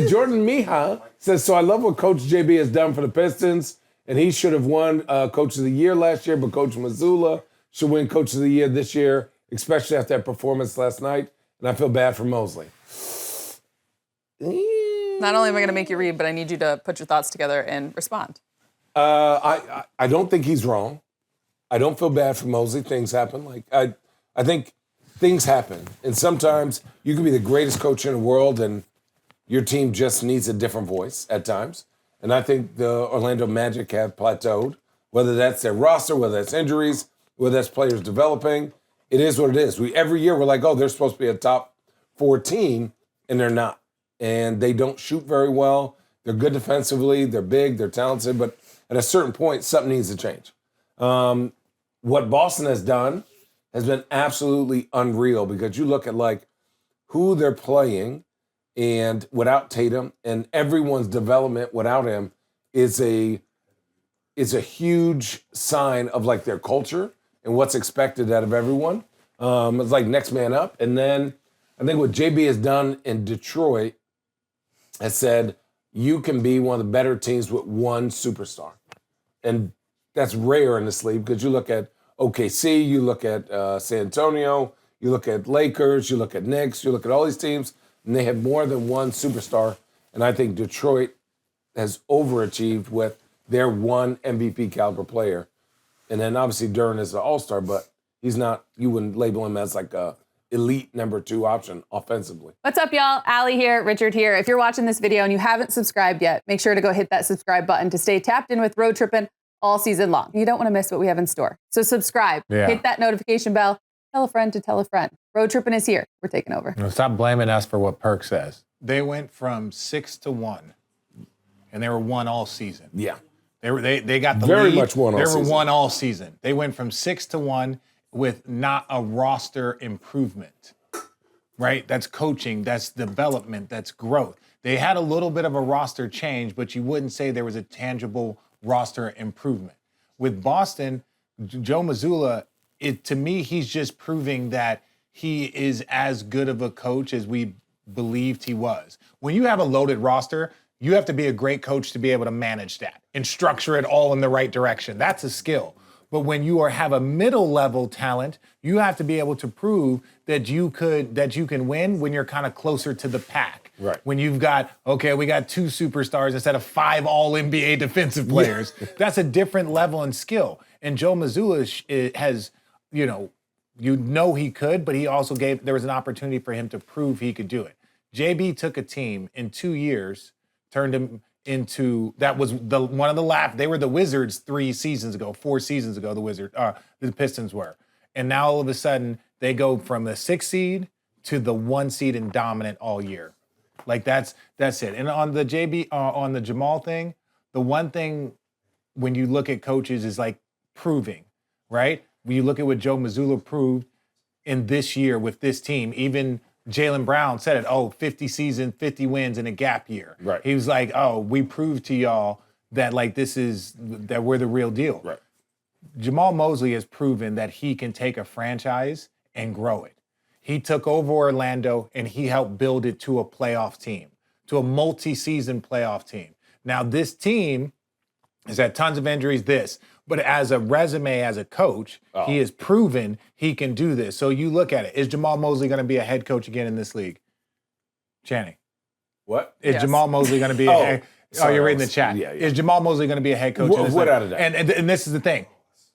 Jordan Miha says, so I love what Coach JB has done for the Pistons, and he should have won Coach of the Year last year, but Coach Mazzulla should win Coach of the Year this year, especially after that performance last night, and I feel bad for Mosley. Not only am I going to make you read, but I need you to put your thoughts together and respond. I don't think he's wrong. I don't feel bad for Mosley. Things happen. I think things happen, and sometimes you can be the greatest coach in the world, and your team just needs a different voice at times. And I think the Orlando Magic have plateaued, whether that's their roster, whether that's injuries, whether that's players developing. It is what it is. Every year we're like, oh, they're supposed to be a top 4 team, and they're not. And they don't shoot very well. They're good defensively. They're big. They're talented. But at a certain point, something needs to change. What Boston has done has been absolutely unreal because you look at who they're playing, and without Tatum, and everyone's development without him is a huge sign of their culture and what's expected out of everyone. It's like next man up. And then I think what JB has done in Detroit has said you can be one of the better teams with one superstar. And that's rare in this league because you look at OKC, you look at San Antonio, you look at Lakers, you look at Knicks, you look at all these teams, and they have more than one superstar. And I think Detroit has overachieved with their one MVP caliber player. And then obviously Duran is an all-star, but he's not, you wouldn't label him as a elite number 2 option offensively. What's up, y'all? Allie here, Richard here. If you're watching this video and you haven't subscribed yet, make sure to go hit that subscribe button to stay tapped in with Road Trippin' all season long. You don't want to miss what we have in store. So subscribe, hit that notification bell, tell a friend to tell a friend. Road Trippin' is here. We're taking over. Stop blaming us for what Perk says. They went from 6-1, and they were 1 all season. Yeah. They got the very lead. much 1 all season. They were 1 all season. They went from 6-1 with not a roster improvement, right? That's coaching, that's development, that's growth. They had a little bit of a roster change, but you wouldn't say there was a tangible roster improvement. With Boston, Joe Mazzulla, to me, he's just proving that he is as good of a coach as we believed he was. When you have a loaded roster, you have to be a great coach to be able to manage that and structure it all in the right direction. That's a skill. But when you have a middle-level talent, you have to be able to prove that you can win when you're kind of closer to the pack. Right. When you've got, we got 2 superstars instead of 5 all-NBA defensive players. That's a different level and skill. And Joe Mazzulla has, he could, but he also there was an opportunity for him to prove he could do it. JB took a team in 2 years, turned him into, that was one of the they were the Wizards 4 seasons ago, the Pistons were. And now all of a sudden they go from the 6th seed to the 1 seed and dominant all year. That's it. And on the on the Jamal thing, the one thing when you look at coaches is proving, right? When you look at what Joe Mazzulla proved in this year with this team, even Jaylen Brown said it, 50 seasons, 50 wins in a gap year. Right. He was like, we proved to y'all that that we're the real deal. Right. Jamal Mosley has proven that he can take a franchise and grow it. He took over Orlando and he helped build it to a playoff team, to a multi-season playoff team. Now this team has had tons of injuries, but as a resume, as a coach, he has proven he can do this. So you look at it. Is Jamal Mosley going to be a head coach again in this league? Channing. What? Is Jamal Mosley going to be a head coach? You're reading the chat. Yeah. Is Jamal Mosley going to be a head coach in this league? Without a doubt. And this is the thing.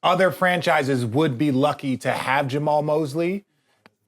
Other franchises would be lucky to have Jamal Mosley.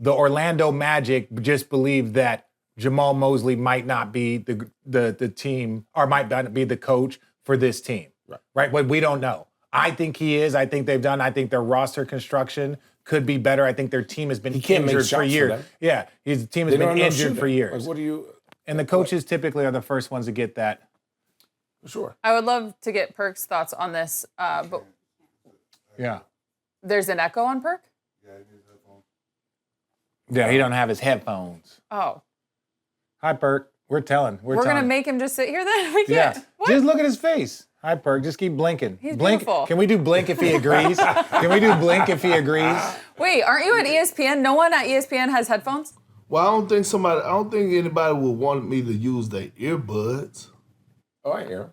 The Orlando Magic just believe that Jamal Mosley might not be the team, or might not be the coach for this team. Right? But we don't know. I think he is. I think I think their roster construction could be better. I think their team has been injured for years. Yeah, his team has been injured for years. And the coaches typically are the first ones to get that. Sure. I would love to get Perk's thoughts on this, but yeah, there's an echo on Perk? Yeah, he don't have his headphones. Oh. Hi, Perk. We're telling. We're going to make him just sit here then? We can't. Yeah. What? Just look at his face. Hi, Perk. Just keep blinking. He's blink. beautiful. Can we do blink if he agrees? Can we do blink if he agrees? Wait, aren't you at ESPN? No one at ESPN has headphones? Well, I don't think anybody would want me to use their earbuds. Oh, I hear.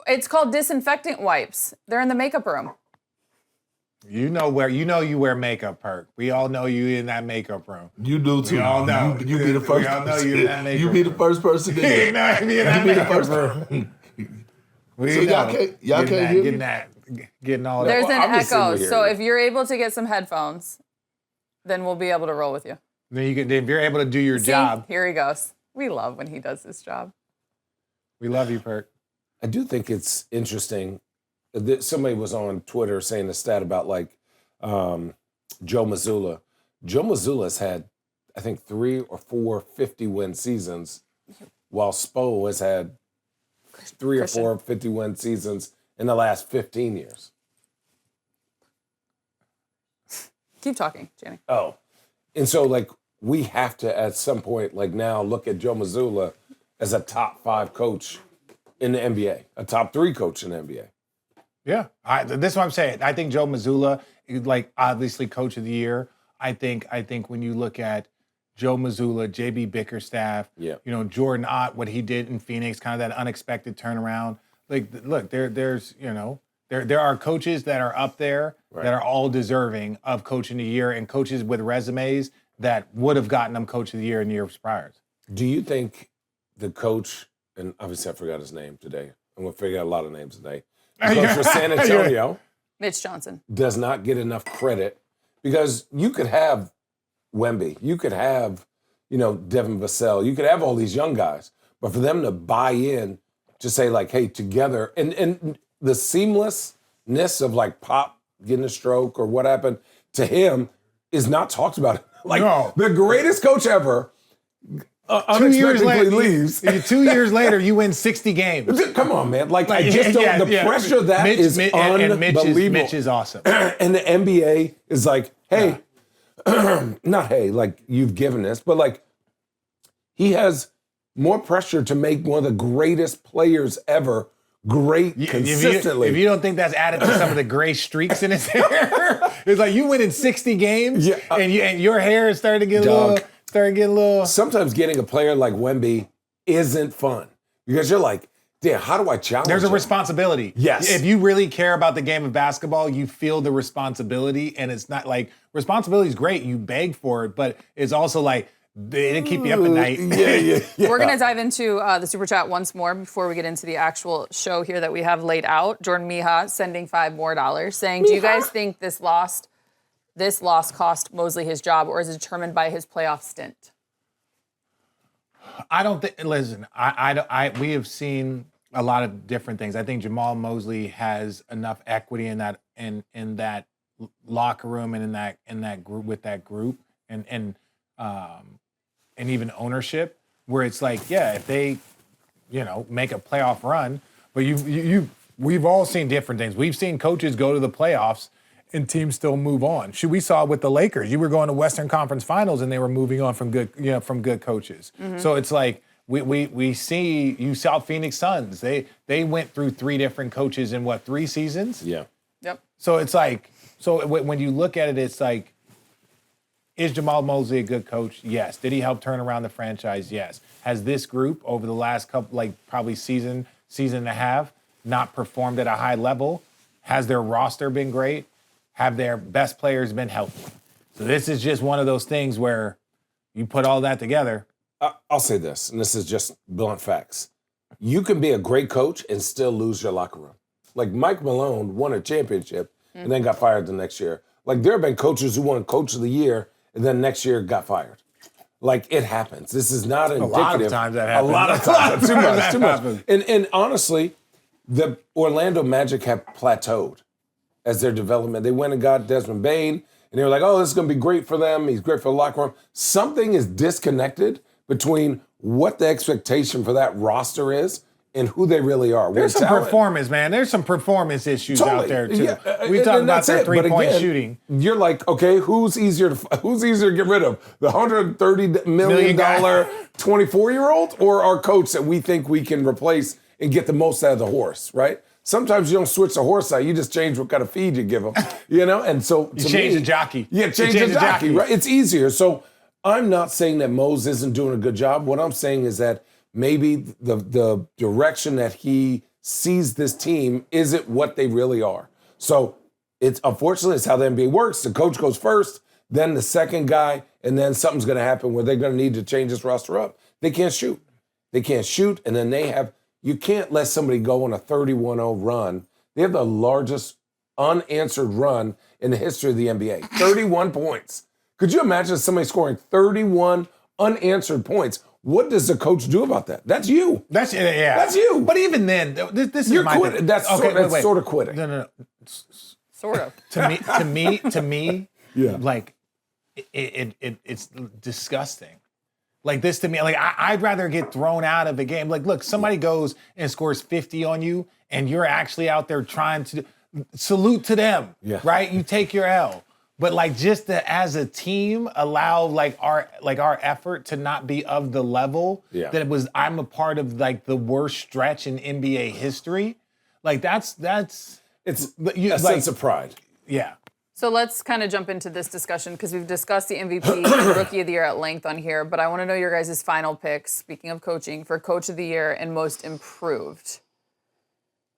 It's called disinfectant wipes. They're in the makeup room. You wear makeup, Perk. We all know you in that makeup room. You do too. We all know. You be the first. We all know you in that makeup You be the first person to get. You be in that makeup room. So y'all can't hear me? Getting all that. There's an I'm just sitting echo. here. So if you're able to get some headphones, then we'll be able to roll with you. Then if you're able to do your See? job. Here he goes. We love when he does his job. We love you, Perk. I do think it's interesting. Somebody was on Twitter saying a stat about Joe Mazzulla. Joe Mazzulla's had, I think, 3 or 4 50-win seasons, while Spo has had 3 or 4 50-win seasons in the last 15 years. Keep talking, Jenny. Oh. And so, we have to, at some point, now look at Joe Mazzulla as a top 5 coach in the NBA, a top 3 coach in the NBA. Yeah, this is what I'm saying. I think Joe Mazzulla, obviously coach of the year. I think when you look at Joe Mazzulla, JB Bickerstaff, Jordan Ott, what he did in Phoenix, kind of that unexpected turnaround. Look, there are coaches that are up there that are all deserving of coach of the year, and coaches with resumes that would have gotten them coach of the year in years prior. Do you think the coach, and obviously I forgot his name today, I'm going to figure out a lot of names today, the coach for San Antonio, Mitch Johnson, does not get enough credit? Because you could have Wemby, you could have, Devin Vassell, you could have all these young guys, but for them to buy in, to say hey, together, and the seamlessness of Pop getting a stroke or what happened to him is not talked about. The greatest coach ever unexpectedly leaves. 2 years later, you win 60 games. Come on, man. I just don't, the pressure of that is unbelievable. Mitch is awesome. And the NBA is hey, not hey, you've given this, but he has more pressure to make one of the greatest players ever great consistently. If you don't think that's added to some of the gray streaks in his hair, it's you winning 60 games and your hair is starting to get a little. Sometimes getting a player like Wemby isn't fun because you're damn, how do I challenge There's a him? Responsibility. Yes. If you really care about the game of basketball, you feel the responsibility, and it's not responsibility is great. You beg for it, but it's also they didn't keep you up at night. Yeah. We're going to dive into the Super Chat once more before we get into the actual show here that we have laid out. Jordan Mija sending $5 more, saying, do you guys think this loss cost Mosley his job, or is it determined by his playoff stint? I don't think, listen, we have seen a lot of different things. I think Jamal Mosley has enough equity in that locker room and in that group, with that group, and even ownership, where it's if they, make a playoff run, but we've all seen different things. We've seen coaches go to the playoffs and teams still move on. We saw it with the Lakers. You were going to Western Conference Finals and they were moving on from good coaches. Mm-hmm. So it's we see, you saw Phoenix Suns. They went through 3 different coaches in 3 seasons? Yeah. Yep. So it's when you look at it, it's is Jamal Mosley a good coach? Yes. Did he help turn around the franchise? Yes. Has this group over the last couple, probably season and a half, not performed at a high level? Has their roster been great? Have their best players been healthy? So this is just one of those things where you put all that together. I'll say this, and this is just blunt facts. You can be a great coach and still lose your locker room. Mike Malone won a championship and then got fired the next year. There have been coaches who won Coach of the Year and then next year got fired. It happens. This is not indicative. A lot of times that happens. A lot of times. Too much. And honestly, the Orlando Magic have plateaued as their development. They went and got Desmond Bane, and they were oh, this is going to be great for them. He's great for the locker room. Something is disconnected between what the expectation for that roster is and who they really are. There's some performance, man. There's some perforance issues out there, too. Yeah, we talked about their three-point shooting. You're okay, who's easier to get rid of? The $130 million 24-year-old or our coach that we think we can replace and get the most out of the horse, right? Sometimes you don't switch the horse out. You just change what kind of feed you give them, And so you change the jockey. Yeah, change the jockey, right? It's easier. So I'm not saying that Mose isn't doing a good job. What I'm saying is that maybe the direction that he sees this team isn't what they really are. So it's unfortunately it's how the NBA works. The coach goes first, then the second guy, and then something's going to happen where they're going to need to change this roster up. They can't shoot. They can't shoot, and then you can't let somebody go on a 31-0 run. They have the largest unanswered run in the history of the NBA. 31 points. Could you imagine somebody scoring 31 unanswered points? What does the coach do about that? That's you. That's you. But even then, this You're is my quitting. thing. That's sort of quitting. No. Sort of. To me, Yeah. like it's disgusting. Like this to me, like I'd rather get thrown out of a game. Like, look, somebody goes and scores 50 on you, and you're actually out there trying to salute to them, right? You take your L. But like just to, as a team, allow like our effort to not be of the level that it was. I'm a part of like the worst stretch in NBA history. Like that's It's a sense of pride. Yeah. So let's kind of jump into this discussion because we've discussed the MVP and Rookie of the Year at length on here, but I want to know your guys' final picks, speaking of coaching, for Coach of the Year and Most Improved.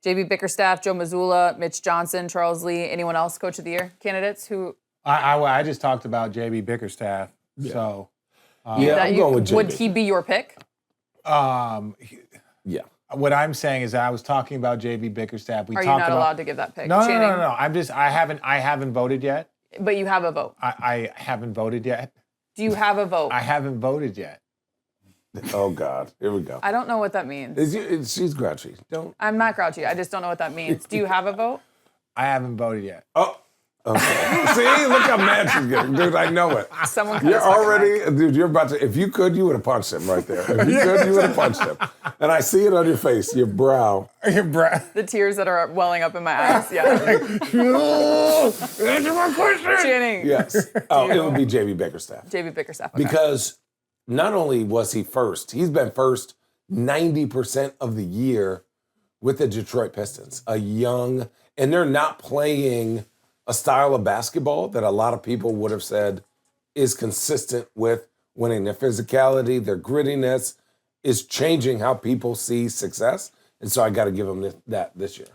JB Bickerstaff, Joe Mazzulla, Mitch Johnson, Charles Lee, anyone else Coach of the Year candidates who? I just talked about JB Bickerstaff, so. I'm going with JB. Would he be your pick? Yeah. What I'm saying is that I was talking about JB Bickerstaff. Are you not allowed to give that pick? No. I haven't voted yet. But you have a vote. I haven't voted yet. Do you have a vote? I haven't voted yet. Oh God, here we go. I don't know what that means. She's grouchy. I'm not grouchy. I just don't know what that means. Do you have a vote? I haven't voted yet. Oh. Okay. See, look how mad she's getting, dude. I know it. Someone. You're already, dude. You're about to. If you could, you would have punched him right there. If you could, you would have punched him. And I see it on your face, your brow. The tears that are welling up in my eyes. Yeah. Answer my question. Channing. Yes. Oh, it would be JB Bickerstaff. JB Bickerstaff. Okay. Because not only was he first, he's been first 90% of the year with the Detroit Pistons. And they're not playing a style of basketball that a lot of people would have said is consistent with winning. Their physicality, their grittiness is changing how people see success. And so I got to give them that this year.